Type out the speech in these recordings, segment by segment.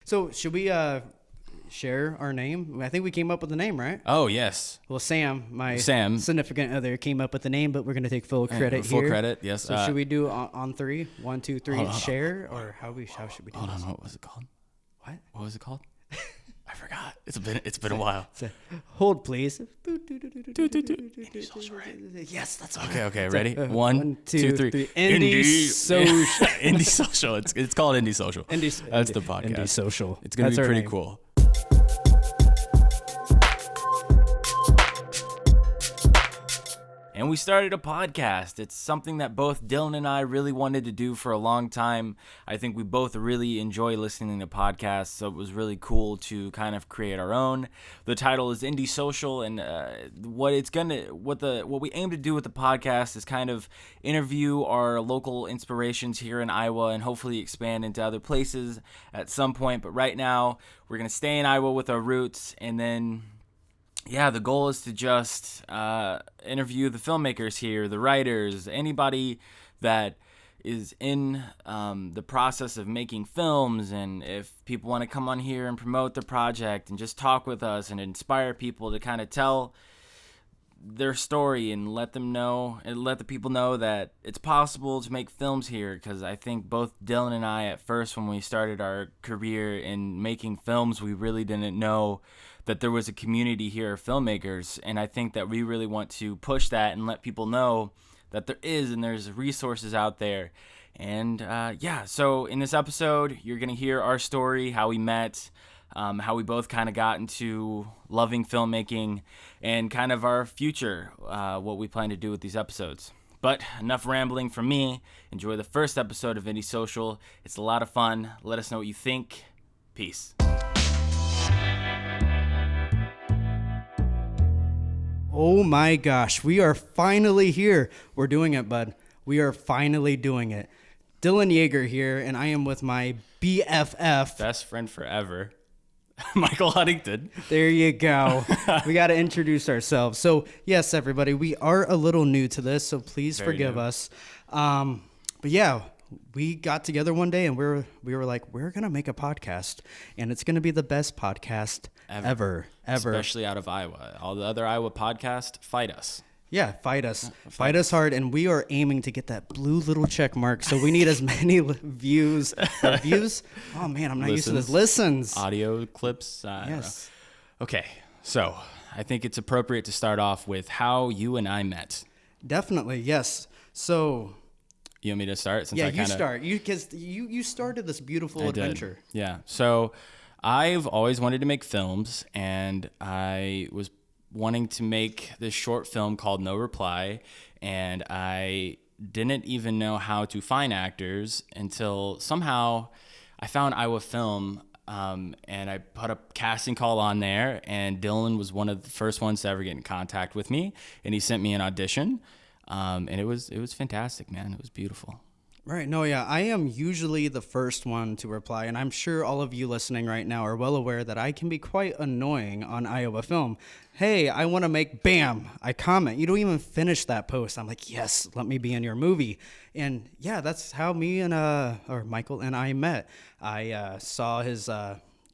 So should we share our name? I think we came up with the name, right? Oh, yes. Well, my significant other, came up with the name, but we're going to take full credit here. Full credit, yes. So should we do on three? 1, 2, 3, share? Or how should we do Hold this? on, what was it called? What was it called? I forgot. It's been a while. Hold, please. Yes, that's okay. Ready? 1, 2, 3. Indie Social. Indie Social. It's called Indie Social. That's the podcast. Indie Social. It's gonna be pretty name. cool. And we started a podcast. It's something that both Dylan and I really wanted to do for a long time. I think we both really enjoy listening to podcasts, so it was really cool to kind of create our own. The title is Indie Social, and what we aim to do with the podcast is kind of interview our local inspirations here in Iowa and hopefully expand into other places at some point. But right now, we're going to stay in Iowa with our roots, and then the goal is to just interview the filmmakers here, the writers, anybody that is in the process of making films, and if people want to come on here and promote the project and just talk with us and inspire people to kind of tell their story and let the people know that it's possible to make films here, because I think both Dylan and I at first, when we started our career in making films, we really didn't know that there was a community here of filmmakers, and I think that we really want to push that and let people know that there is, and there's resources out there. And so in this episode, you're going to hear our story, how we met, how we both kind of got into loving filmmaking, and kind of our future, what we plan to do with these episodes. But enough rambling from me. Enjoy the first episode of Indie Social. It's a lot of fun. Let us know what you think. Peace. Oh my gosh, we are finally here. We're doing it, bud. We are finally doing it. Dylan Jaeger here, and I am with my BFF. Best friend forever, Michael Huntington. There you go. We got to introduce ourselves. So, yes, everybody, we are a little new to this, so please forgive us. But yeah, we got together one day, and we were like, we're going to make a podcast, and it's going to be the best podcast ever. Especially out of Iowa. All the other Iowa podcasts, fight us. Yeah, fight us. Fight us hard, and we are aiming to get that blue little check mark, so we need as many views. Views? Oh, man, I'm not used to this. Listens. Audio clips. Yes. Okay, so I think it's appropriate to start off with how you and I met. Definitely, yes. So... You want me to start? You start. Because you started this beautiful adventure. Yeah. So I've always wanted to make films, and I was wanting to make this short film called No Reply, and I didn't even know how to find actors until somehow I found Iowa Film, and I put a casting call on there, and Dylan was one of the first ones to ever get in contact with me, and he sent me an audition. And it was fantastic, man. It was beautiful. Right. No, yeah. I am usually the first one to reply, and I'm sure all of you listening right now are well aware that I can be quite annoying on Iowa Film. Hey, I want to make, bam, I comment. You don't even finish that post. I'm like, yes, let me be in your movie. And yeah, that's how me and Michael and I met. I saw his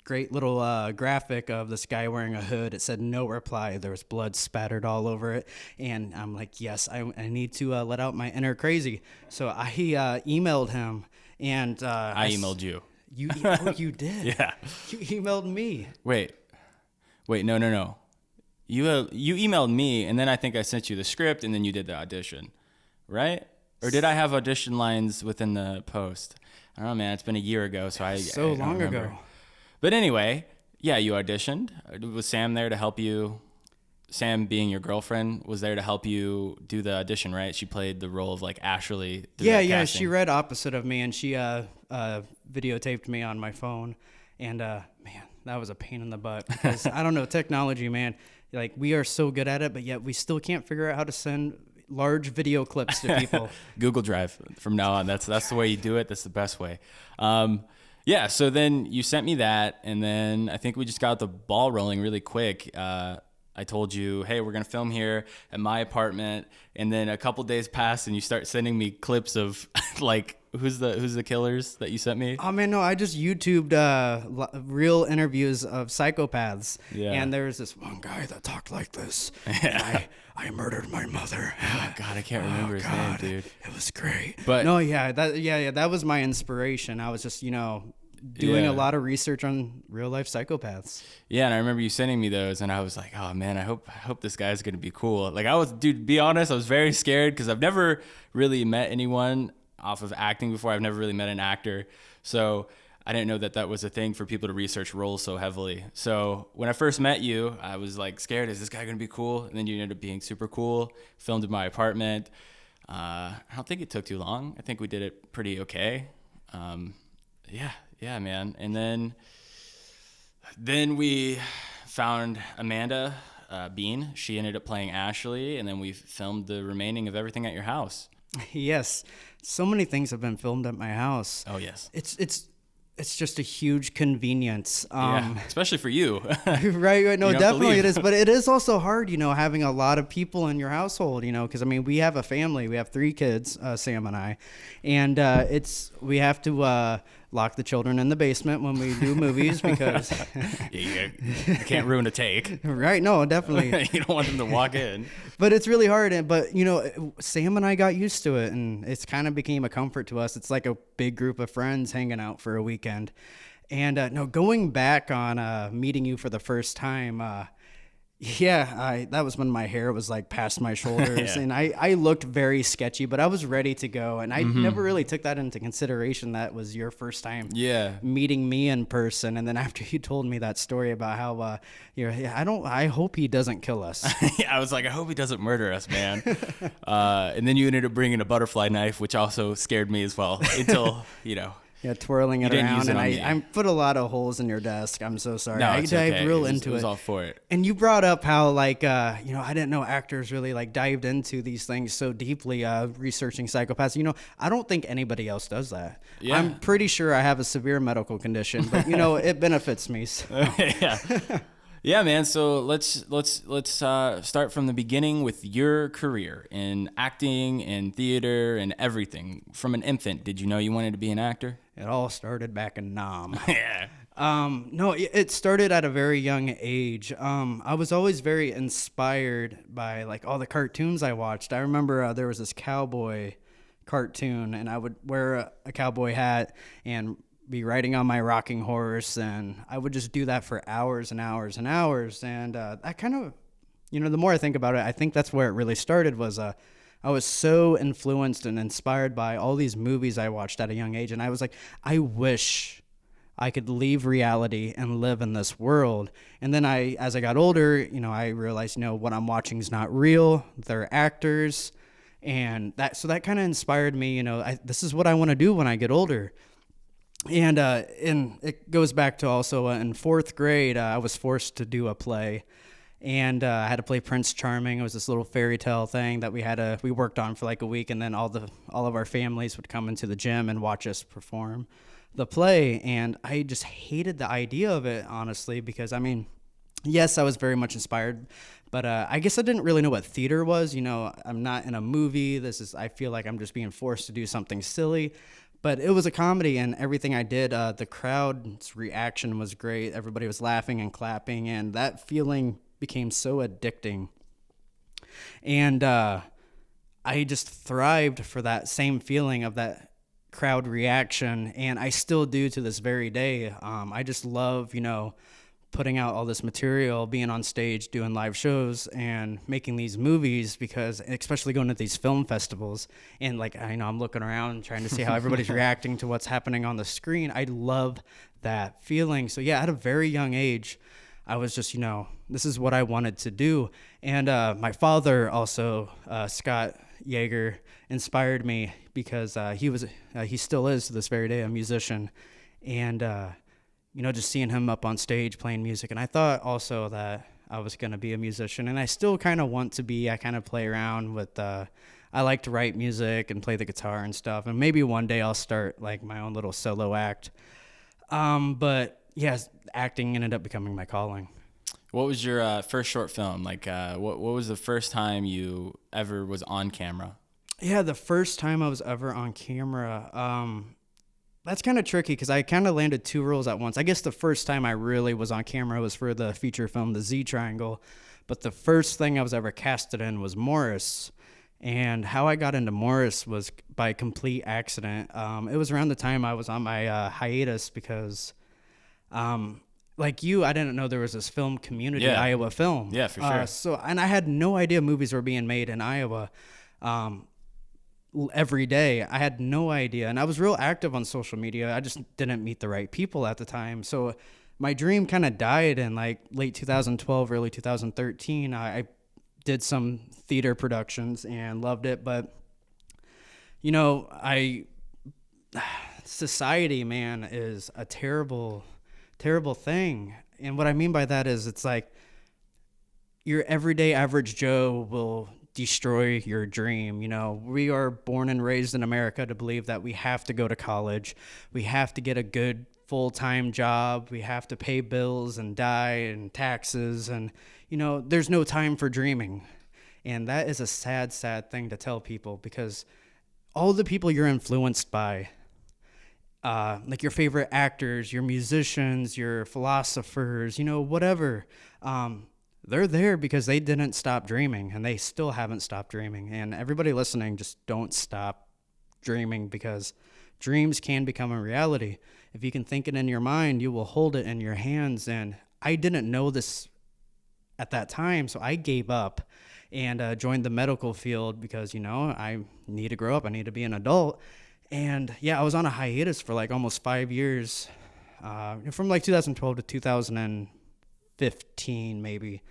great little graphic of this guy wearing a hood. It said no reply. There was blood spattered all over it. And I'm like, yes, I need to let out my inner crazy. So I emailed him. And I emailed you. You did? Yeah. You emailed me. Wait, no. You emailed me, and then I think I sent you the script, and then you did the audition, right? Or did I have audition lines within the post? I don't know, man. It's been a year ago, so I don't long remember. ago. But anyway, yeah, you auditioned. Was Sam there to help you? Sam, being your girlfriend, was there to help you do the audition, right? She played the role of like Ashley. Yeah. Casting. She read opposite of me, and she videotaped me on my phone. And man, that was a pain in the butt because I don't know, technology, man. Like, we are so good at it, but yet we still can't figure out how to send large video clips to people. Google Drive from now on. That's the way you do it. That's the best way. Yeah, so then you sent me that, and then I think we just got the ball rolling really quick. I told you, hey, we're going to film here at my apartment, and then a couple days passed, and you start sending me clips of, like, Who's the killers that you sent me? Oh man, no, I just YouTubed real interviews of psychopaths, and there was this one guy that talked like this. And I murdered my mother. Oh God, I can't remember his name, dude. It was great. But no, that was my inspiration. I was just doing a lot of research on real life psychopaths. Yeah, and I remember you sending me those, and I was like, oh man, I hope this guy's gonna be cool. Like to be honest, I was very scared because I've never really met anyone off of acting before. I've never really met an actor, so I didn't know that was a thing for people to research roles so heavily. So when I first met you, I was like scared, is this guy gonna be cool? And then you ended up being super cool. Filmed in my apartment. I don't think it took too long. I think we did it pretty okay. Yeah, man. And then we found Amanda Bean. She ended up playing Ashley, and then we filmed the remaining of everything at your house. Yes, so many things have been filmed at my house. Oh yes, it's just a huge convenience. Especially for you. right. No, definitely it is. But it is also hard, having a lot of people in your household, because we have a family. We have 3 kids, Sam and I, and we have to lock the children in the basement when we do movies because you can't ruin a take. Right. No, definitely. You don't want them to walk in. But it's really hard. But, Sam and I got used to it, and it's kind of became a comfort to us. It's like a big group of friends hanging out for a weekend. And going back on meeting you for the first time, that was when my hair was like past my shoulders and I looked very sketchy, but I was ready to go. And I never really took that into consideration. That was your first time meeting me in person. And then after you told me that story about how I hope he doesn't kill us. I was like, I hope he doesn't murder us, man. And then you ended up bringing a butterfly knife, which also scared me as well until, Yeah, twirling it around, and I put a lot of holes in your desk. I'm so sorry. No, I dived real into it. It was all for it. And you brought up how, I didn't know actors really dived into these things so deeply, researching psychopaths. I don't think anybody else does that. Yeah. I'm pretty sure I have a severe medical condition, but it benefits me. So. Yeah. Yeah, man. So let's start from the beginning with your career in acting and theater and everything. From an infant, did you know you wanted to be an actor? It all started back in Nam. Yeah. No, it started at a very young age. I was always very inspired by all the cartoons I watched. I remember there was this cowboy cartoon, and I would wear a cowboy hat and be riding on my rocking horse, and I would just do that for hours and hours and hours. And I kind of, the more I think about it, I think that's where it really started. Was I was so influenced and inspired by all these movies I watched at a young age, and I was like, I wish I could leave reality and live in this world. And then as I got older, I realized, what I'm watching is not real. They're actors, and that kind of inspired me. This is what I want to do when I get older. And it goes back to also in 4th grade, I was forced to do a play, and I had to play Prince Charming. It was this little fairy tale thing that we worked on for a week, and then all of our families would come into the gym and watch us perform the play. And I just hated the idea of it, honestly, because yes, I was very much inspired, but I guess I didn't really know what theater was. I'm not in a movie. I feel like I'm just being forced to do something silly. But it was a comedy, and everything I did, the crowd's reaction was great. Everybody was laughing and clapping, and that feeling became so addicting. And I just thrived for that same feeling of that crowd reaction, and I still do to this very day. I just love, putting out all this material, being on stage, doing live shows, and making these movies, because especially going to these film festivals, and I'm looking around trying to see how everybody's reacting to what's happening on the screen. I love that feeling. So yeah, at a very young age, I was just, this is what I wanted to do. And my father also, Scott Jaeger, inspired me because he still is to this very day a musician. And just seeing him up on stage playing music. And I thought also that I was going to be a musician, and I still kind of want to be. I kind of play around with, I like to write music and play the guitar and stuff. And maybe one day I'll start my own little solo act. But yes, acting ended up becoming my calling. What was your first short film? What was the first time you ever was on camera? Yeah, the first time I was ever on camera, that's kind of tricky because I kind of landed two roles at once. I guess the first time I really was on camera was for the feature film, The Z Triangle. But the first thing I was ever casted in was Morris. And how I got into Morris was by complete accident. It was around the time I was on my hiatus because, like you, I didn't know there was this film community, Yeah. Iowa Film. Yeah, for sure. And I had no idea movies were being made in Iowa. Every day. I had no idea. And I was real active on social media. I just didn't meet the right people at the time. So my dream kind of died in like late 2012, early 2013. I did some theater productions and loved it. But, you know, society, man, is a terrible, terrible thing. And what I mean by that is it's like your everyday average Joe will destroy your dream. You know, we are born and raised in America to believe that we have to go to college, we have to get a good full-time job, we have to pay bills and die and taxes, and you know, there's no time for dreaming. And that is a sad, sad thing to tell people, because all the people you're influenced by, like your favorite actors, your musicians, your philosophers, you know, whatever, they're there because they didn't stop dreaming, and they still haven't stopped dreaming. And everybody listening, just don't stop dreaming, because dreams can become a reality. If you can think it in your mind, you will hold it in your hands. And I didn't know this at that time, so I gave up and joined the medical field because, you know, I need to grow up. I need to be an adult. And yeah, I was on a hiatus for like almost 5 years, from like 2012 to 2015, maybe.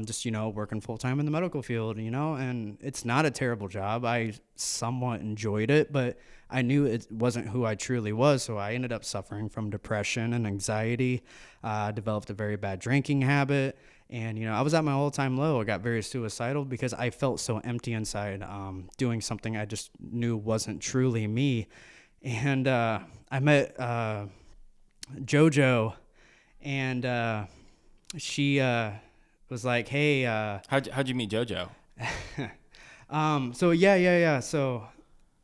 Just, you know, working full time in the medical field, you know, and it's not a terrible job. I somewhat enjoyed it, but I knew it wasn't who I truly was. So I ended up suffering from depression and anxiety, developed a very bad drinking habit. And, you know, I was at my all-time low. I got very suicidal because I felt so empty inside, doing something I just knew wasn't truly me. And I met JoJo, and she was like, hey. How'd you meet JoJo? So yeah. So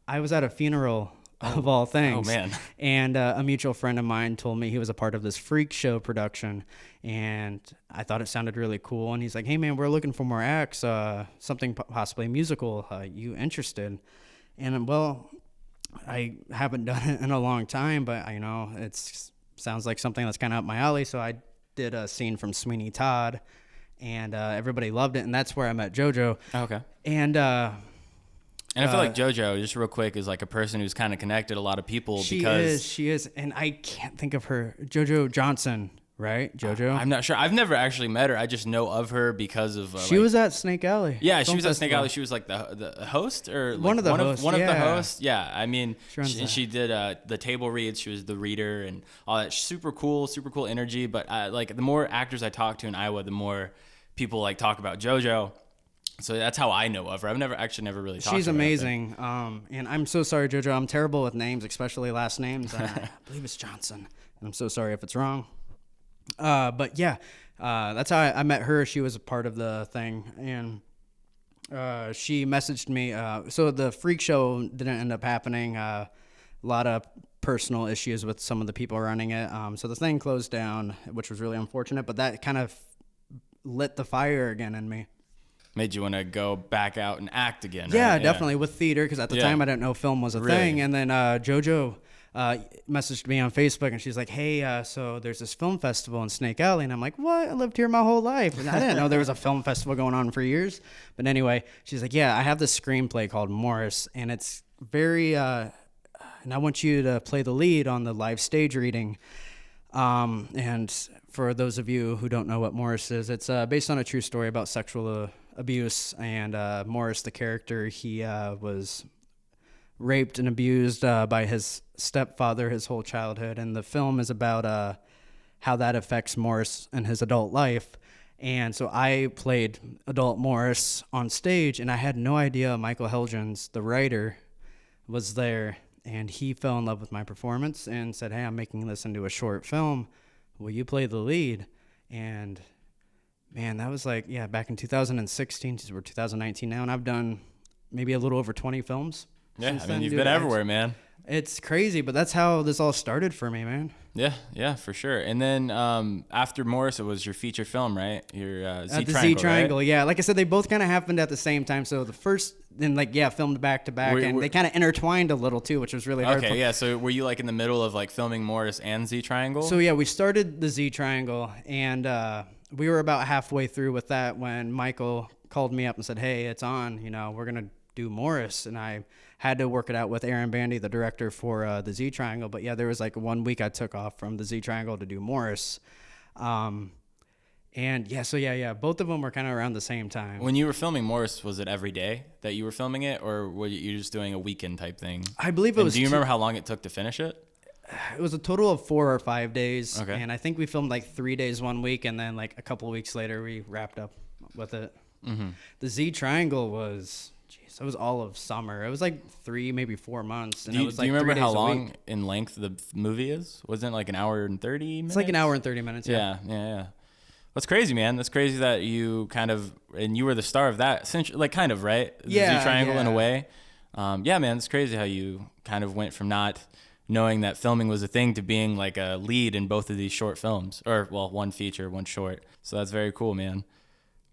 I was at a funeral of all things. Oh, man. And a mutual friend of mine told me he was a part of this freak show production, and I thought it sounded really cool. And he's like, hey, man, we're looking for more acts, something possibly musical. You interested? And, well, I haven't done it in a long time, but, you know, it sounds like something that's kind of up my alley. So I did a scene from Sweeney Todd, and everybody loved it. And that's where I met JoJo. Oh, okay. And I feel like JoJo, just real quick, is like a person who's kind of connected a lot of people. She is. And I can't think of her. JoJo Johnson, right? JoJo? I'm not sure. I've never actually met her. I just know of her because of... she was at Snake Alley. Yeah, she Film was at Snake Festival. Alley. She was like the host? Or like One of the hosts, One of the yeah. hosts. Yeah, I mean, she did the table reads. She was the reader and all that. Super cool energy. But like the more actors I talk to in Iowa, the more people like talk about JoJo. So that's how I know of her. I've never really talked She's to her. amazing. And I'm so sorry, JoJo. I'm terrible with names, especially last names. I believe it's Johnson. And I'm so sorry if it's wrong. But yeah, that's how I met her. She was a part of the thing. And she messaged me. So the freak show didn't end up happening. A lot of personal issues with some of the people running it. So the thing closed down, which was really unfortunate. But that kind of lit the fire again in me. Made you want to go back out and act again, Yeah, right? definitely, with theater, because at the time I didn't know film was a thing. And then JoJo messaged me on Facebook, and she's like, hey, so there's this film festival in Snake Alley. And I'm like, what? I lived here my whole life. And I didn't know there was a film festival going on for years. But anyway, she's like, yeah, I have this screenplay called Morris, and it's very, and I want you to play the lead on the live stage reading. And for those of you who don't know what Morris is, it's based on a true story about sexual abuse. And Morris, the character, he was raped and abused by his stepfather his whole childhood. And the film is about how that affects Morris in his adult life. And so I played adult Morris on stage, and I had no idea Michael Helgens, the writer, was there. And he fell in love with my performance and said, hey, I'm making this into a short film. Will you play the lead? And man, that was like, back in 2016, we're 2019 now, and I've done maybe a little over 20 films. Yeah, since I mean, then, you've dude. been everywhere, man. It's crazy, but that's how this all started for me, man. Yeah, for sure. And then after Morris, it was your feature film, right? Your Z The Triangle, Z Triangle, right? yeah. Like I said, they both kind of happened at the same time. So the first, then filmed back to back, and they kind of intertwined a little too, which was really hard. Okay, yeah. So were you like in the middle of like filming Morris and Z Triangle? So yeah, we started the Z Triangle, and we were about halfway through with that when Michael called me up and said, "Hey, it's on. We're gonna do Morris," and I had to work it out with Aaron Bandy, the director for the Z Triangle. But yeah, there was like 1 week I took off from the Z Triangle to do Morris. And yeah, both of them were kind of around the same time. When you were filming Morris, was it every day that you were filming it, or were you just doing a weekend type thing? I believe it was. Do you remember how long it took to finish it? It was a total of 4 or 5 days. Okay. And I think we filmed like 3 days 1 week, and then like a couple of weeks later we wrapped up with it. Mm-hmm. The Z Triangle was, it was all of summer. It was like 3, maybe 4 months. And Do you, it was like do you remember 3 how days a long week. in length the movie is? Wasn't it like an hour and 30 minutes? It's like an hour and 30 minutes. Yeah. That's crazy, man. That's crazy that you kind of, and you were the star of that, like kind of, right? The Yeah, Z Triangle in a yeah. way. Yeah, man, it's crazy how you kind of went from not knowing that filming was a thing to being like a lead in both of these short films, or well, one feature, one short. So that's very cool, man.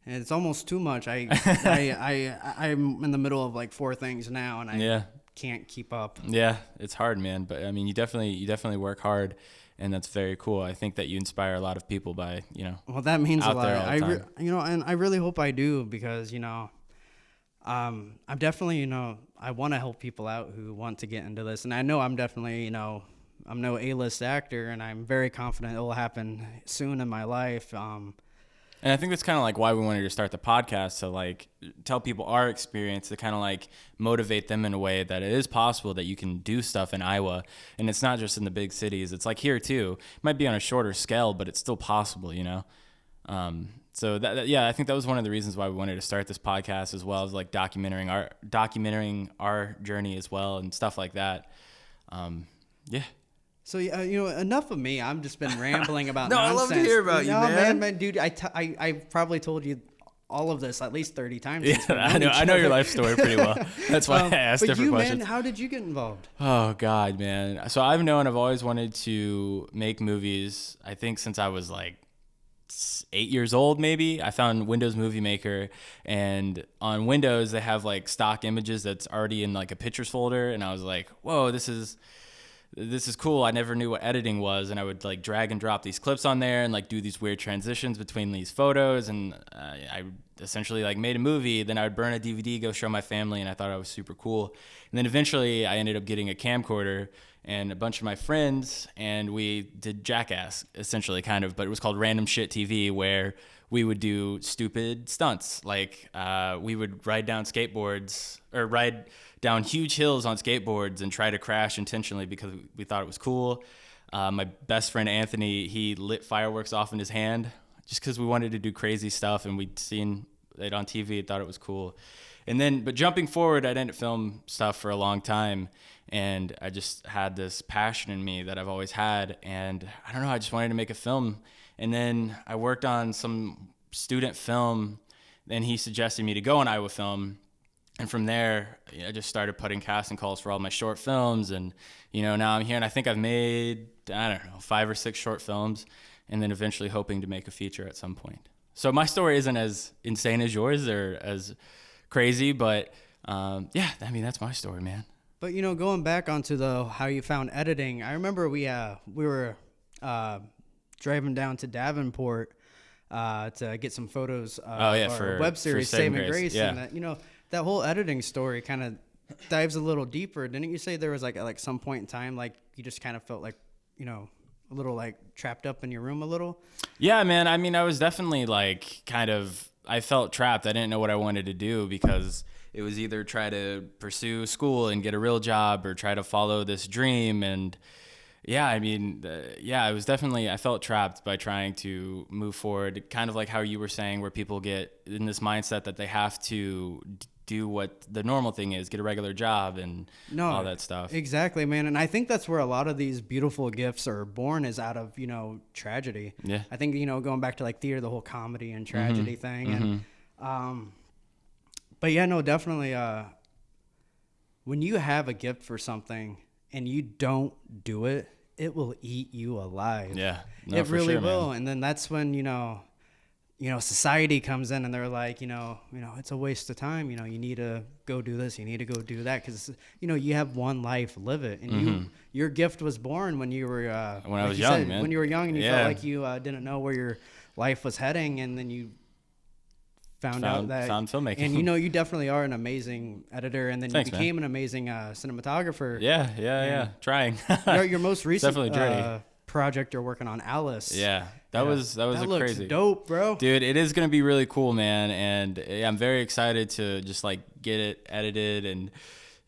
And it's almost too much. I'm in the middle of like 4 things now, and I can't keep up. Yeah, it's hard, man. But I mean, you definitely work hard, and that's very cool. I think that you inspire a lot of people by, Well, that means a out lot. there all the time. And I really hope I do, because I'm definitely I want to help people out who want to get into this, and I know I'm definitely I'm no A-list actor, and I'm very confident it will happen soon in my life. And I think that's kind of like why we wanted to start the podcast, to like tell people our experience, to kind of like motivate them in a way that it is possible that you can do stuff in Iowa. And it's not just in the big cities. It's like here too. It might be on a shorter scale, but it's still possible, So yeah, I think that was one of the reasons why we wanted to start this podcast, as well as like documenting our journey as well and stuff like that. Yeah. So enough of me. I've just been rambling about No, nonsense. I love to hear about you, man. man, dude. I probably told you all of this at least 30 times. Yeah, I know your life story pretty well. That's why I asked different questions. Man, how did you get involved? Oh God, man. So I've always wanted to make movies. I think since I was like 8 years old, maybe. I found Windows Movie Maker, and on Windows they have like stock images that's already in like a pictures folder, and I was like, whoa, this is cool. I never knew what editing was, and I would like drag and drop these clips on there and like do these weird transitions between these photos, and I essentially like made a movie. Then I would burn a DVD, go show my family, and I thought I was super cool. And then eventually I ended up getting a camcorder and a bunch of my friends, and we did Jackass, essentially, kind of, but it was called Random Shit TV, where we would do stupid stunts. Like we would ride down huge hills on skateboards and try to crash intentionally because we thought it was cool. My best friend Anthony, he lit fireworks off in his hand just because we wanted to do crazy stuff, and we'd seen it on TV and thought it was cool. But jumping forward, I didn't film stuff for a long time, and I just had this passion in me that I've always had, and I don't know, I just wanted to make a film. And then I worked on some student film, and he suggested me to go on Iowa Film. And from there, I just started putting casting calls for all my short films. And, now I'm here, and I think I've made, 5 or 6 short films, and then eventually hoping to make a feature at some point. So my story isn't as insane as yours or as crazy, but that's my story, man. But going back onto how you found editing, I remember we were driving down to Davenport to get some photos for web series Saving Grace, yeah. And that whole editing story kind of dives a little deeper. Didn't you say there was like some point in time like you just kind of felt like a little like trapped up in your room a little? Yeah, man. I mean, I was definitely like I felt trapped. I didn't know what I wanted to do, because it was either try to pursue school and get a real job or try to follow this dream. And yeah, I mean, I was definitely, I felt trapped by trying to move forward, kind of like how you were saying, where people get in this mindset that they have to do what the normal thing is, get a regular job and all that stuff. Exactly, man. And I think that's where a lot of these beautiful gifts are born, is out of, tragedy. Yeah. I think, going back to like theater, the whole comedy and tragedy thing. Mm-hmm. And, but yeah, no, definitely. when you have a gift for something and you don't do it, it will eat you alive. Yeah, no, it really sure, will. man. And then that's when, society comes in and they're like, it's a waste of time. You need to go do this. You need to go do that. Cause you have one life, live it. And your gift was born when you were, when I was young, man. When you were young and you felt like you didn't know where your life was heading. And then you found filmmaking. And you definitely are an amazing editor. And then Thanks, you became an amazing cinematographer. Yeah. Trying. your most recent definitely journey. Project you're working on, Alice. Yeah, that was looks crazy. Dope, bro. Dude, it is gonna be really cool, man, and I'm very excited to just like get it edited and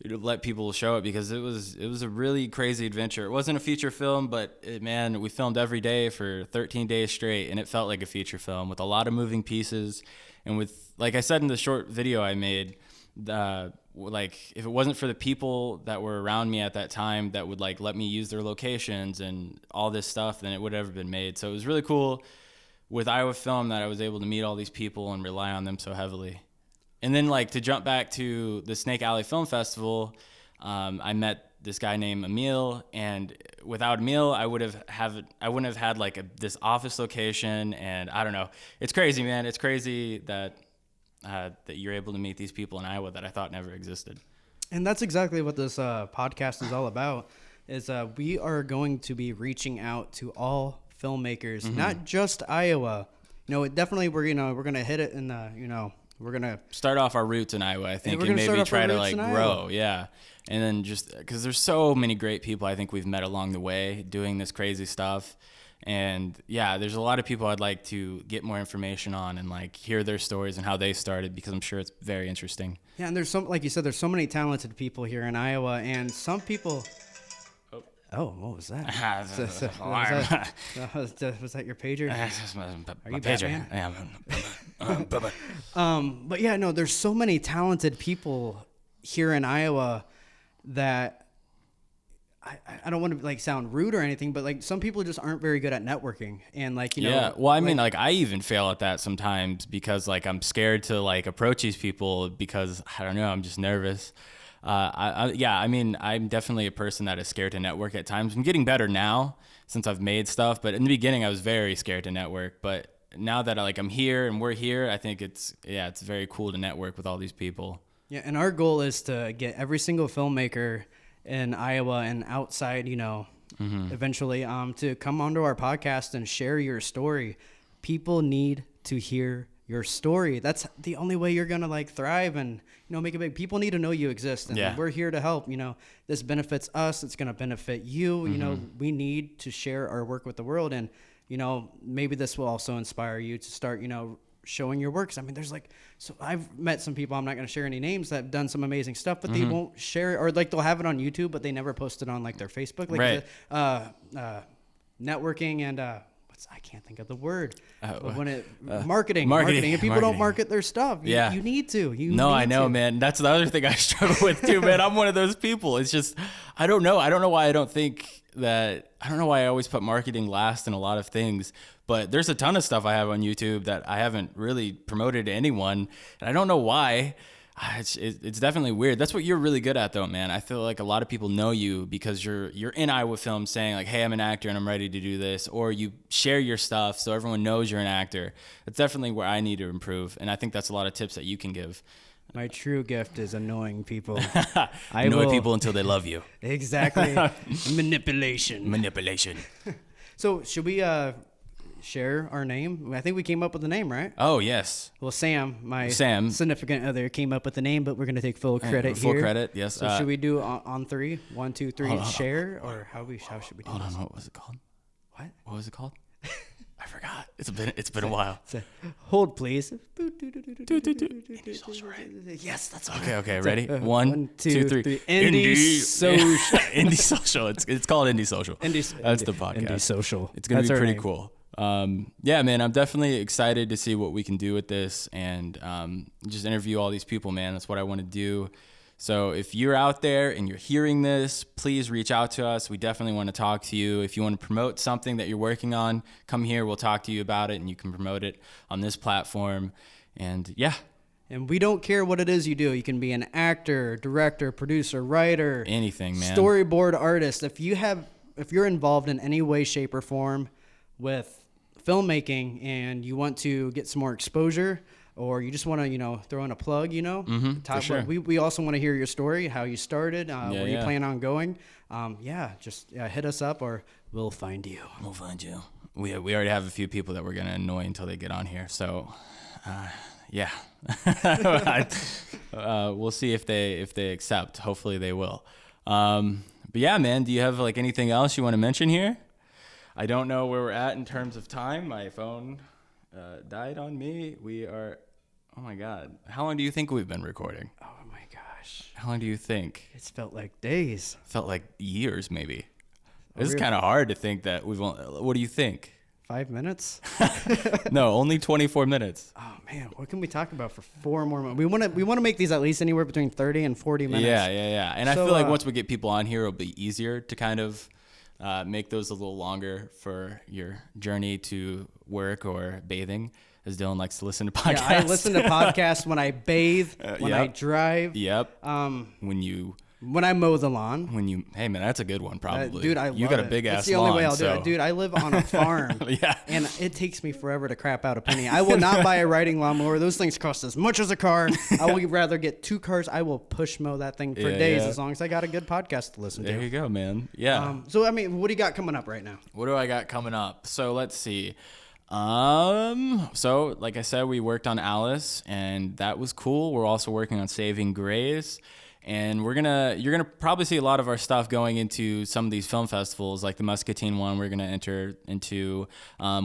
let people show it, because it was a really crazy adventure. It wasn't a feature film, but we filmed every day for 13 days straight, and it felt like a feature film with a lot of moving pieces, and with, like I said in the short video I made, like if it wasn't for the people that were around me at that time that would like let me use their locations and all this stuff, then it would have been made. So it was really cool with Iowa Film that I was able to meet all these people and rely on them so heavily. And then like to jump back to the Snake Alley Film Festival, I met this guy named Emil, and without Emil, I wouldn't have had like this office location, and I don't know. It's crazy, man. It's crazy that you're able to meet these people in Iowa that I thought never existed. And that's exactly what this podcast is all about, is we are going to be reaching out to all filmmakers, not just Iowa. It definitely, we're going to hit it in the, we're going to start off our roots in Iowa, I think, and maybe try to like grow. Yeah. And then just because there's so many great people I think we've met along the way doing this crazy stuff. And yeah, there's a lot of people I'd like to get more information on and like hear their stories and how they started, because I'm sure it's very interesting. Yeah, and there's like you said, there's so many talented people here in Iowa, and some people. Oh, what was that? Was that your pager? Are you Batman? Yeah. But yeah, no, there's so many talented people here in Iowa that. I don't want to like sound rude or anything, but like some people just aren't very good at networking, and like, yeah, well, I mean, like I even fail at that sometimes because like I'm scared to like approach these people because I don't know, I'm just nervous. I mean, I'm definitely a person that is scared to network at times. I'm getting better now since I've made stuff, but in the beginning I was very scared to network. But now that I'm here and we're here, I think it's very cool to network with all these people. Yeah, and our goal is to get every single filmmaker in Iowa and outside, eventually, to come onto our podcast and share your story. People need to hear your story. That's the only way you're gonna like thrive and make it big. People need to know you exist, and we're here to help. This benefits us. It's gonna benefit you. We need to share our work with the world, and maybe this will also inspire you to start showing your works. I mean, there's so I've met some people, I'm not going to share any names, that have done some amazing stuff, but they won't share it, or like they'll have it on YouTube, but they never post it on like their Facebook. Like networking and I can't think of the word. But when marketing. If people don't market their stuff, you need to. I know, man. That's the other thing I struggle with too, man. I'm one of those people. It's just, I don't know why I always put marketing last in a lot of things. But there's a ton of stuff I have on YouTube that I haven't really promoted to anyone, and I don't know why. It's definitely weird. That's what you're really good at, though, man. I feel like a lot of people know you because you're in Iowa Film saying like, "Hey, I'm an actor and I'm ready to do this," or you share your stuff so everyone knows you're an actor. It's definitely where I need to improve, and I think that's a lot of tips that you can give. My true gift is annoying people. Annoy people until they love you. Exactly. Manipulation. So should we share our name? I think we came up with the name, right? Oh, yes. Well, my significant other came up with the name, but we're going to take full credit here. Full credit, yes. So should we do on three? 1, 2, 3, share? Or how should we do Hold this? on, what was it called? What? What was it called? I forgot. It's been a while. Hold, please. Indie Social, right? Yes, that's okay. Ready? 1, 2, 3. Indie Social. Indie Social. It's called Indie Social. That's the podcast. Indie Social. It's gonna be pretty cool. Yeah, man, I'm definitely excited to see what we can do with this and just interview all these people, man. That's what I want to do. So if you're out there and you're hearing this, please reach out to us. We definitely want to talk to you. If you want to promote something that you're working on, come here. We'll talk to you about it, and you can promote it on this platform. And yeah, And we don't care what it is you do. You can be an actor, director, producer, writer, anything, man. Storyboard artist. If you're involved in any way, shape, or form with filmmaking and you want to get some more exposure, or you just want to, throw in a plug, for sure. We also want to hear your story, how you started, where you plan on going. Just hit us up or we'll find you. We'll find you. We already have a few people that we're going to annoy until they get on here. So, yeah. We'll see if they accept. Hopefully they will. But yeah, man, do you have like anything else you want to mention here? I don't know where we're at in terms of time. My phone died on me. Oh my God. How long do you think we've been recording? Oh my gosh. How long do you think? It's felt like days. Felt like years, maybe. This is kind of hard to think that what do you think? 5 minutes? No, only 24 minutes. Oh man, what can we talk about for 4 more minutes? We want to make these at least anywhere between 30 and 40 minutes. Yeah. And I feel like once we get people on here, it'll be easier to kind of make those a little longer for your journey to work or bathing, as Dylan likes to listen to podcasts. Yeah, I listen to podcasts when I bathe, when I drive. Yep. When I mow the lawn. Hey man, that's a good one probably. Dude, I love it. You got a big ass lawn. That's the only way I'll do it. Dude, I live on a farm. Yeah. And it takes me forever to crap out a penny. I will not buy a riding lawnmower. Those things cost as much as a car. I would rather get 2 cars. I will push mow that thing for days as long as I got a good podcast to listen to. There you go, man. Yeah. What do you got coming up right now? What do I got coming up? So let's see. So like I said, we worked on Alice and that was cool. We're also working on Saving Grace. And you're gonna probably see a lot of our stuff going into some of these film festivals, like the Muscatine one. We're gonna enter into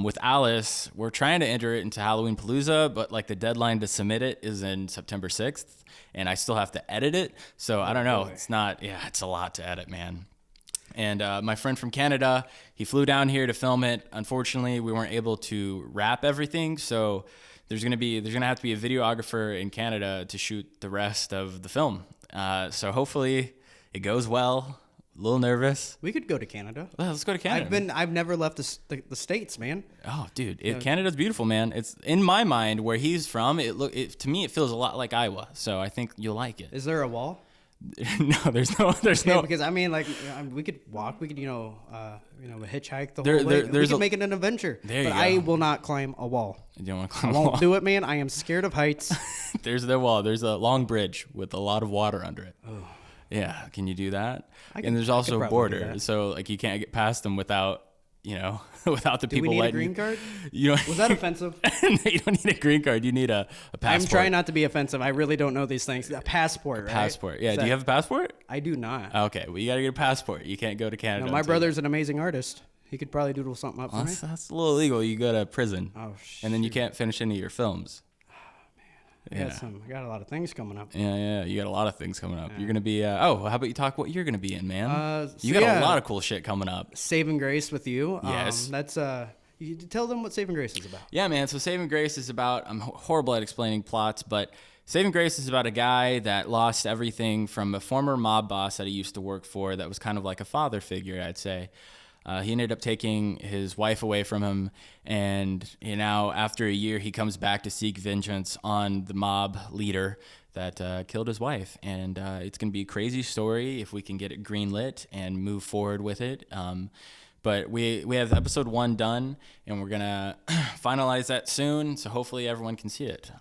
with Alice. We're trying to enter it into Halloween Palooza, but like the deadline to submit it is in September 6th, and I still have to edit it. So I don't know. Boy. It's a lot to edit, man. And my friend from Canada, he flew down here to film it. Unfortunately, we weren't able to wrap everything, so there's gonna have to be a videographer in Canada to shoot the rest of the film. So hopefully it goes well. A little nervous. We could go to Canada. Well, let's go to Canada. I've never left the States, man. Oh, dude, Canada's beautiful, man. It's in my mind where he's from. To me it feels a lot like Iowa. So I think you'll like it. Is there a wall? No, there's no. Because I mean, like, we could walk. We could, hitchhike the whole way. We could make it an adventure. But I will not climb a wall. You don't want to climb a wall? I won't do it, man. I am scared of heights. There's the wall. There's a long bridge with a lot of water under it. Oh. Yeah, can you do that? And there's also a border, so like you can't get past them without without the people letting you. Do we need a green card? Was that offensive? You don't need a green card. You need a passport. I'm trying not to be offensive. I really don't know these things. A passport, right? Passport. Yeah. Do you have a passport? I do not. Okay. Well, you got to get a passport. You can't go to Canada. No, my brother's an amazing artist. He could probably doodle something up for me. That's a little illegal. You go to prison. Oh, shit. And then you can't finish any of your films. I got a lot of things coming up. Yeah. You got a lot of things coming up. You're going to be, how about you talk what you're going to be in, man? You got a lot of cool shit coming up. Saving Grace with you. Yes. You tell them what Saving Grace is about. Yeah, man. So Saving Grace is about, I'm horrible at explaining plots, but Saving Grace is about a guy that lost everything from a former mob boss that he used to work for that was kind of like a father figure, I'd say. He ended up taking his wife away from him, and now after a year, he comes back to seek vengeance on the mob leader that killed his wife. And it's going to be a crazy story if we can get it greenlit and move forward with it. But we have episode 1 done, and we're going to finalize that soon, so hopefully everyone can see it.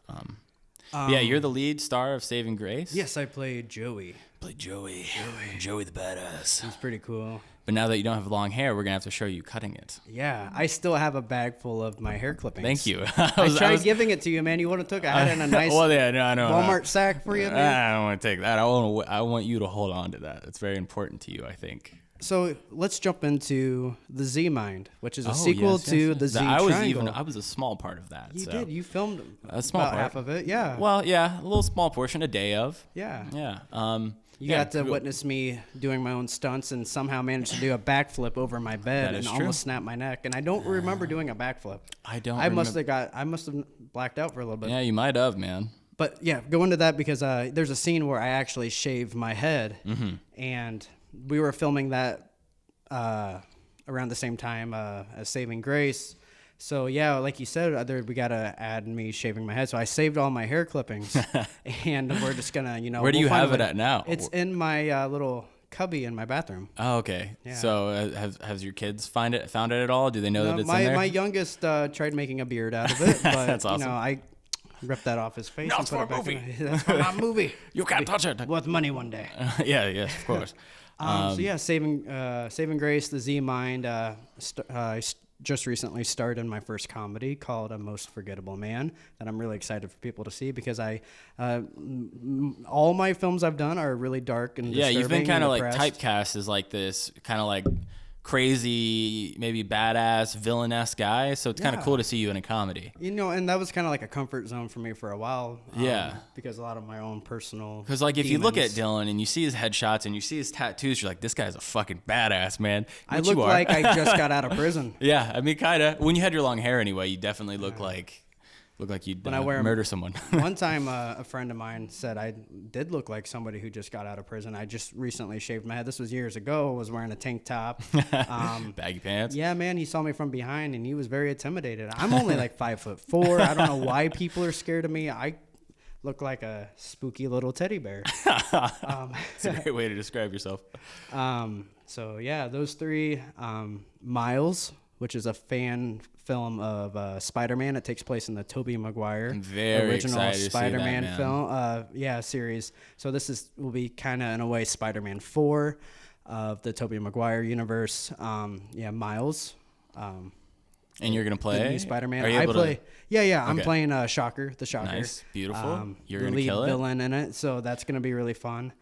You're the lead star of Saving Grace? Yes, I played Joey. Joey the badass. He's pretty cool. But now that you don't have long hair, we're going to have to show you cutting it. Yeah, I still have a bag full of my hair clippings. Thank you. I tried giving it to you, man. You would have took it. I had it in a nice Walmart sack for you, man. I don't want to take that. I want you to hold on to that. It's very important to you, I think. So let's jump into the Zmind, which is a sequel to the Z Triangle. I was a small part of that. You did. You filmed a small part. Half of it, yeah. Well, yeah, a little small portion, a day of. Yeah. Yeah. You got to witness me doing my own stunts and somehow managed to do a backflip over my bed and almost snap my neck. And I don't remember doing a backflip. I must have blacked out for a little bit. Yeah, you might have, man. But yeah, go into that because there's a scene where I actually shave my head, and we were filming that around the same time as Saving Grace. So yeah, like you said, we gotta add me shaving my head. So I saved all my hair clippings, and we're just gonna, Where do you have it at now? It's in my little cubby in my bathroom. Oh, okay. Yeah. So has your kids found it at all? Do they know that it's in there? My youngest tried making a beard out of it, but That's awesome. I ripped that off his face. No, and it's put for it back a movie. That's for my movie. You can't touch it. With money one day. Yeah, of course. So yeah, Saving Grace, the Zmind. I just recently starred in my first comedy called A Most Forgettable Man that I'm really excited for people to see because all my films I've done are really dark and disturbing. Yeah, you've been kind of like depressed. typecast as like this kind of like crazy, maybe badass, villain-esque guy. So it's kind of cool to see you in a comedy. And that was kind of like a comfort zone for me for a while. Yeah. Because a lot of my own personal Because like if you look at demons. Dylan and you see his headshots and you see his tattoos, you're like, this guy's a fucking badass, man. I Which look you are. like I just got out of prison. Yeah, I mean, kind of. When you had your long hair anyway, you definitely look like you'd When I wear 'em- murder someone. One time, a friend of mine said I did look like somebody who just got out of prison. I just recently shaved my head. This was years ago. I was wearing a tank top. Baggy pants. Yeah, man, he saw me from behind, and he was very intimidated. I'm only like 5'4". I don't know why people are scared of me. I look like a spooky little teddy bear. It's a great way to describe yourself. So yeah, those three. Miles, which is a fan film of Spider-Man. It takes place in the Tobey Maguire I'm very original excited to see that, Spider-Man man. film. Series. So this will be kind of in a way Spider-Man 4 of the Tobey Maguire universe. Miles. And you're gonna play The new Spider-Man. Are you able to? I'm Okay. playing Shocker, the Shocker. Nice, beautiful. You're the gonna lead kill it. villain in it, so that's gonna be really fun.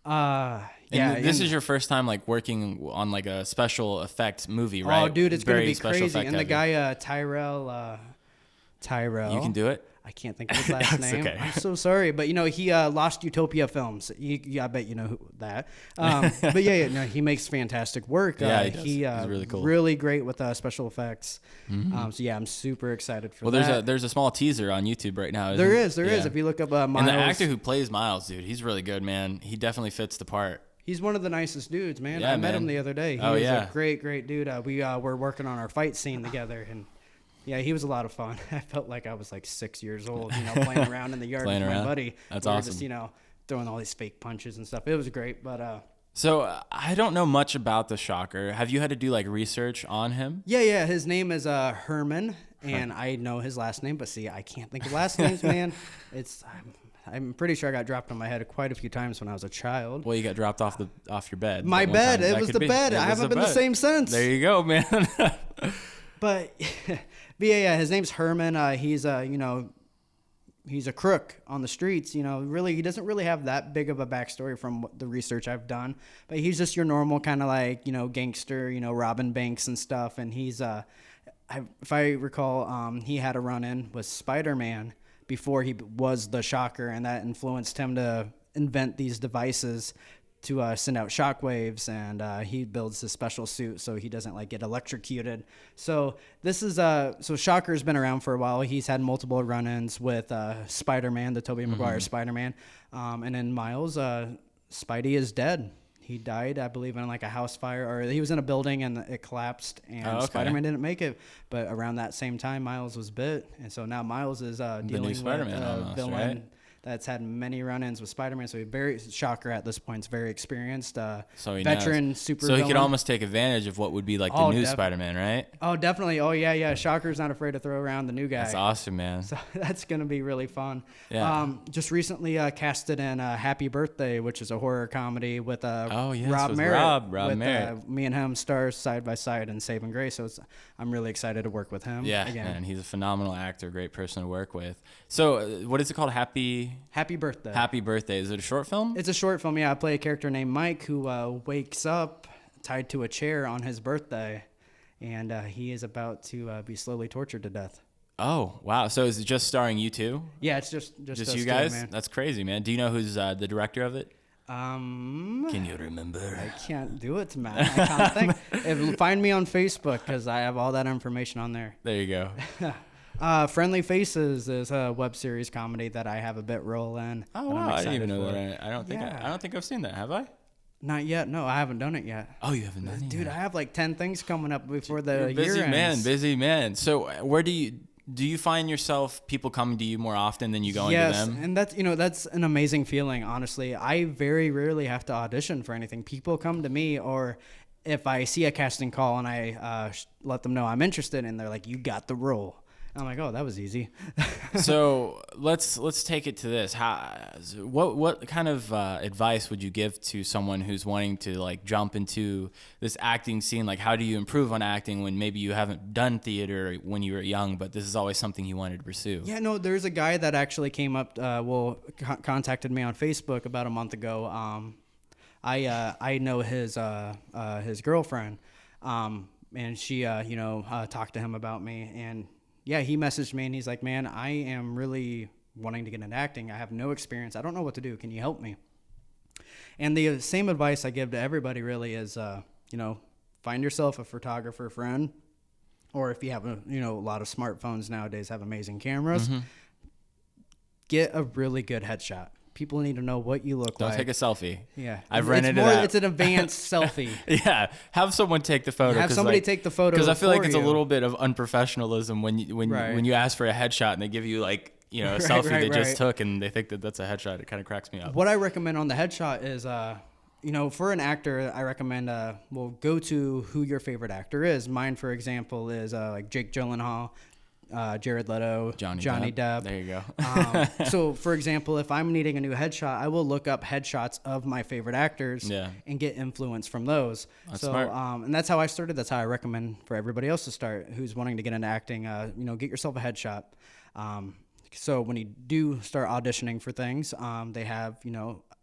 And this is your first time like working on like a special effects movie, right? Oh, dude, it's gonna Very be special crazy. effect And the heavy. guy Tyrell. You can do it. I can't think of his last That's name. okay. I'm so sorry, but he Lost Utopia Films. I bet you know that. But he makes fantastic work. Yeah, he does. He's really cool. Really great with special effects. So yeah, I'm super excited for Well, that. there's a small teaser on YouTube right now. There is. Yeah. If you look up Miles, And the actor who plays Miles, dude, he's really good, man. He definitely fits the part. he's one of the nicest dudes, man. Yeah, I met man. him the other day. He Oh, was yeah. a great dude. We were working on our fight scene together, and yeah, he was a lot of fun. I felt like I was like 6 years old, playing around in the yard Playing with around? my buddy. That's we were awesome. just, throwing all these fake punches and stuff. It was great, but So I don't know much about the Shocker. Have you had to do like research on him? yeah, his name is Herman, and I know his last name, but see, I can't think of last names, man. I'm pretty sure I got dropped on my head quite a few times when I was a child. Well, you got dropped off your bed. My that one bed, time. it That was could the be. bed. It I was haven't the been the bed. same since. There you go, man. But yeah, his name's Herman. He's he's a crook on the streets. Really, he doesn't really have that big of a backstory from the research I've done. But he's just your normal kind of like gangster, robbing banks and stuff. And he's if I recall, he had a run-in with Spider-Man before he was the Shocker, and that influenced him to invent these devices to send out shockwaves, and he builds this special suit so he doesn't get electrocuted. So this is so Shocker's been around for a while. He's had multiple run-ins with Spider-Man, the Tobey Maguire Spider-Man, and then Miles. Spidey is dead. He died, I believe, in a house fire, or he was in a building and it collapsed, and Spider-Man didn't make it. But around that same time, Miles was bit, and so now Miles is dealing with Spider-Man a almost, villain right? that's had many run-ins with Spider-Man. So Shocker at this point is very experienced, So he veteran knows. super. So he could villain. almost take advantage of what would be like the new Spider-Man, right? Oh, definitely. Oh, yeah. Shocker's not afraid to throw around the new guy. That's awesome, man. So that's going to be really fun. Yeah. Just recently casted in Happy Birthday, which is a horror comedy with Oh, yes, Rob with Merritt. Rob with, Merritt. Me and him stars side by side in Saving Grace. So I'm really excited to work with him. Yeah, again. man, he's a phenomenal actor, great person to work with. So, what is it called? Happy Birthday. Is it a short film? It's a short film. Yeah, I play a character named Mike who wakes up tied to a chair on his birthday, and he is about to be slowly tortured to death. Oh, wow. So is it just starring you two? Yeah, it's just Just us you two, guys? man. That's crazy, man. Do you know who's the director of it? Can you remember? I can't do it, man. I can't think. Find me on Facebook because I have all that information on there. There you go. Friendly Faces is a web series comedy that I have a bit role in. Oh that I'm wow, I didn't excited even know for. that. I don't think I've seen that. Have I? Not yet. No, I haven't done it yet. Oh, you haven't done it Dude, yet. I have like 10 things coming up before the Busy year man, ends. busy man. So where do you find yourself people coming to you more often than you going to them? Yes, and that's an amazing feeling, honestly. I very rarely have to audition for anything. People come to me, or if I see a casting call and I let them know I'm interested, and they're like, "You got the role." I'm like, "Oh, that was easy." So let's take it to this. What kind of advice would you give to someone who's wanting to like jump into this acting scene? Like, how do you improve on acting when maybe you haven't done theater when you were young, but this is always something you wanted to pursue? Yeah, no, there's a guy that actually came up, contacted me on Facebook about a month ago. I know his girlfriend, and she talked to him about me, and yeah, he messaged me and he's like, "Man, I am really wanting to get into acting. I have no experience. I don't know what to do. Can you help me?" And the same advice I give to everybody really is, find yourself a photographer friend, or if you have a lot of smartphones nowadays have amazing cameras. Mm-hmm. Get a really good headshot. People need to know what you look Don't like. take a selfie. Yeah, I've run into that. It's an advanced selfie. Yeah, have someone take the photo. Have somebody take the photo. Because I feel like it's for a you. little bit of unprofessionalism when you ask for a headshot and they give you like a selfie they just took and they think that that's a headshot. It kind of cracks me up. What I recommend on the headshot is, for an actor, I recommend go to who your favorite actor is. Mine, for example, is like Jake Gyllenhaal, Jared Leto, Johnny Depp. There you go. So, for example, if I'm needing a new headshot, I will look up headshots of my favorite actors and get influence from those. That's so, smart. And that's how I started. That's how I recommend for everybody else to start who's wanting to get into acting. Get yourself a headshot. So when you do start auditioning for things, they have,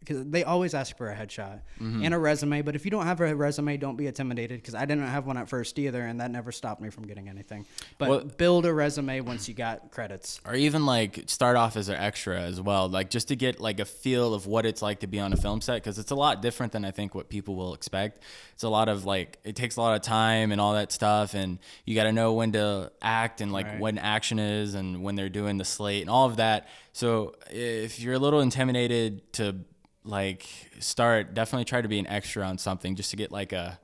because they always ask for a headshot and a resume. But if you don't have a resume, don't be intimidated, because I didn't have one at first either, and that never stopped me from getting anything. But build a resume once you got credits. Or even like start off as an extra as well, like just to get like a feel of what it's like to be on a film set, because it's a lot different than I think what people will expect. It's a lot of like, it takes a lot of time and all that stuff, and you got to know when to act and like when action is and when they're doing the slate and all of that. So if you're a little intimidated to like start, definitely try to be an extra on something just to get like a.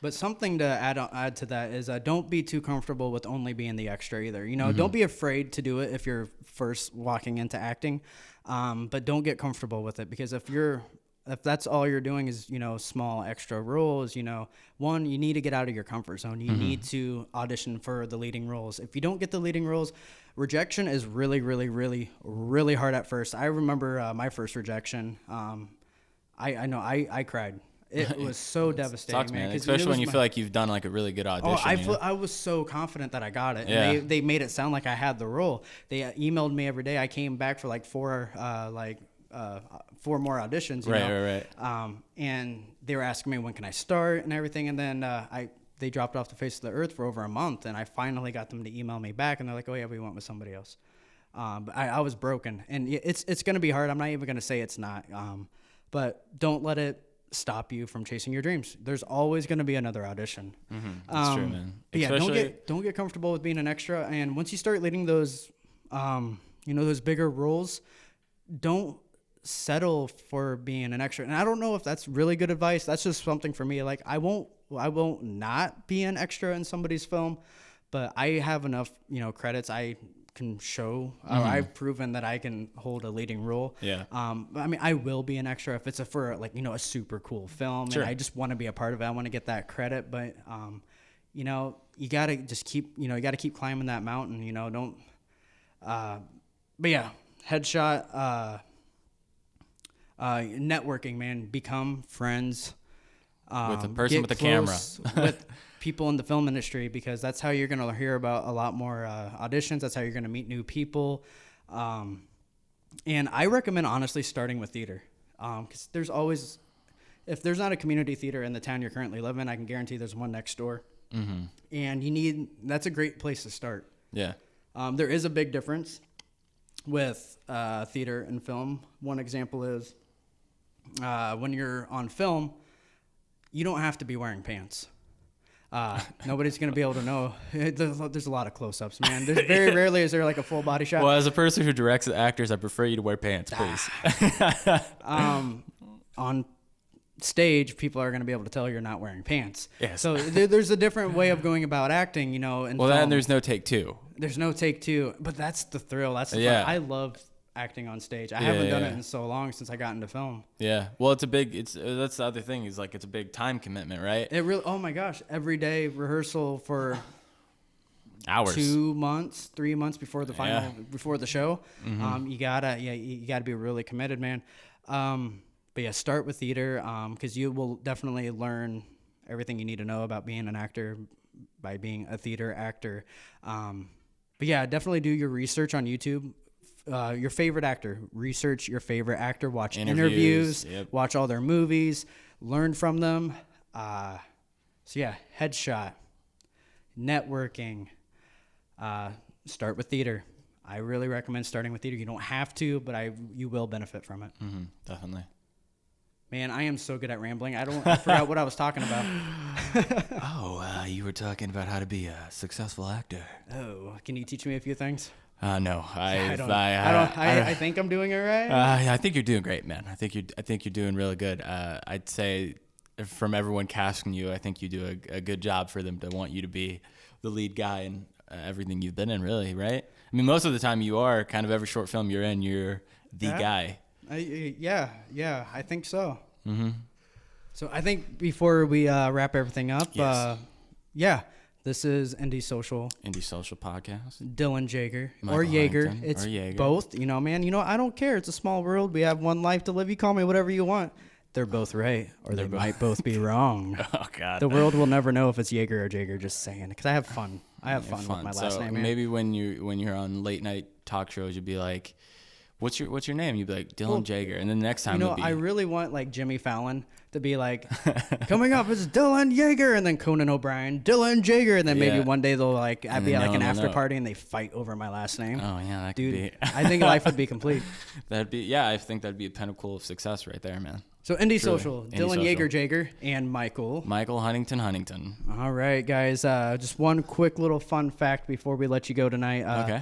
But something to add to that is don't be too comfortable with only being the extra either. Don't be afraid to do it if you're first walking into acting, but don't get comfortable with it, because if that's all you're doing is small extra roles, one, you need to get out of your comfort zone. You need to audition for the leading roles. If you don't get the leading roles, rejection is really, really, really, really hard at first. I remember my first rejection. I cried. It was so devastating, Sucks, man. 'cause Especially when you my- feel like you've done like a really good audition. I was so confident that I got it. Yeah. And they made it sound like I had the role. They emailed me every day. I came back for like four more auditions. Right. And they were asking me when can I start and everything. And then they dropped off the face of the earth for over a month, and I finally got them to email me back, and they're like, "Oh yeah, we went with somebody else." But I was broken, and it's going to be hard. I'm not even going to say it's not. But don't let it stop you from chasing your dreams. There's always going to be another audition. That's true, man. Yeah, don't get comfortable with being an extra. And once you start leading those, those bigger roles, don't settle for being an extra. And I don't know if that's really good advice. That's just something for me. Like I won't not be an extra in somebody's film, but I have enough, credits I can show. I've proven that I can hold a leading role. Yeah. I will be an extra if it's for a super cool film. Sure. And I just want to be a part of it. I want to get that credit, but you gotta just keep, you gotta keep climbing that mountain. Don't. But yeah, headshot. Networking, man. Become friends. With the person with the camera. with people in the film industry, because that's how you're going to hear about a lot more auditions. That's how you're going to meet new people. And I recommend honestly starting with theater, because there's always, if there's not a community theater in the town you're currently living in, I can guarantee there's one next door. And that's a great place to start. Yeah. There is a big difference with theater and film. One example is when you're on film, you don't have to be wearing pants. Nobody's going to be able to know. There's a lot of close-ups, man. There's very rarely is there like a full body shot. Well, as a person who directs actors, I prefer you to wear pants, please. On stage, people are going to be able to tell you're not wearing pants. Yes. So there's a different way of going about acting, you know. And then there's no take two. There's no take two, but that's the thrill. That's the fun. Yeah. I love acting on stage. I haven't done it in so long since I got into film. Yeah. Well, that's the other thing is like it's a big time commitment, right? It really. Oh my gosh! Every day rehearsal for hours, 2 months, 3 months before the final, Yeah. before the show. You gotta be really committed, man. But yeah, start with theater, because you will definitely learn everything you need to know about being an actor by being a theater actor. But yeah, definitely do your research on YouTube. Your favorite actor, research your favorite actor, watch interviews, Yep. watch all their movies, learn from them. So yeah, headshot, networking, start with theater. I really recommend starting with theater. You don't have to, but you will benefit from it. Mm-hmm, definitely. Man, I am so good at rambling. I forgot what I was talking about. You were talking about how to be a successful actor. Oh, can you teach me a few things? No, I think I'm doing it right. I think you're doing great, man. I think you're doing really good. I'd say from everyone casting you, I think you do a good job for them to want you to be the lead guy in everything you've been in, really, right? I mean, most of the time you are. Kind of every short film you're in, you're the guy. Yeah, I think so. Mm-hmm. So I think before we wrap everything up, yes. This is Indie Social Podcast. Dylan Jaeger Michael or Jaeger. Huntington, It's or Jaeger. both. You know, man. You know, I don't care. It's a small world. We have one life to live. You call me whatever you want. They're both right, or they might both be wrong. Oh God. The world will never know if it's Jaeger or Jaeger. Just saying, because I have fun. I have fun with my last name. Man. Maybe when you're on late night talk shows, you'd be like, "What's your name?" You'd be like, "Dylan Jaeger," and then the next time, I really want like Jimmy Fallon to be like, "Coming up is Dylan Jaeger," and then Conan O'Brien, Dylan Jaeger, and then maybe one day they'll like be at like an after party and they fight over my last name. Oh yeah, that Dude, could be. I think life would be complete. I think that'd be a pinnacle of success right there, man. So Indie Social, Indie Dylan Social. Jaeger, and Michael Huntington. All right, guys. Just one quick little fun fact before we let you go tonight. Okay.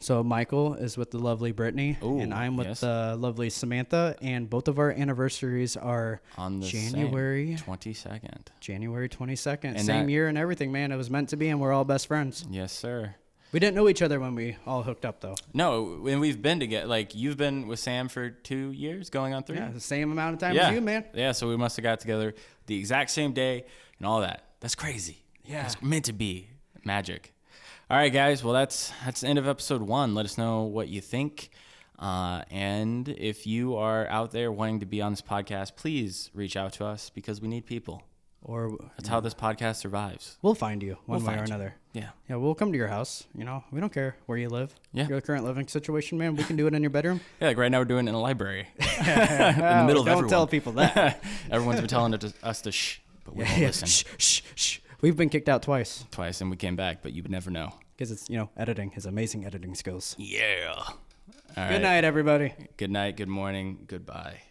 So Michael is with the lovely Brittany, Ooh, and I'm with the lovely Samantha, and both of our anniversaries are On the January 22nd. January 22nd. And Same year and everything, man. It was meant to be, and we're all best friends. Yes, sir. We didn't know each other when we all hooked up, though. No, and we've been together. Like, you've been with Sam for 2 years, going on 3? Yeah, the same amount of time as you, man. Yeah, so we must have got together the exact same day and all that. That's crazy. Yeah. It's meant to be. Magic. All right, guys. Well, that's the end of episode 1. Let us know what you think. And if you are out there wanting to be on this podcast, please reach out to us because we need people. Or That's how this podcast survives. we'll find you one way or find you. another. Yeah. Yeah, we'll come to your house. You know, we don't care where you live. Yeah. Your current living situation, man. We can do it in your bedroom. Yeah, like right now we're doing it in a library. in the middle of everyone. Don't tell people that. Everyone's been telling us to shh, but we won't listen. Shh. We've been kicked out twice Twice, and we came back, but you would never know. because it's, editing, his amazing editing skills. Yeah. All right. Good night, everybody. Good night, good morning, goodbye.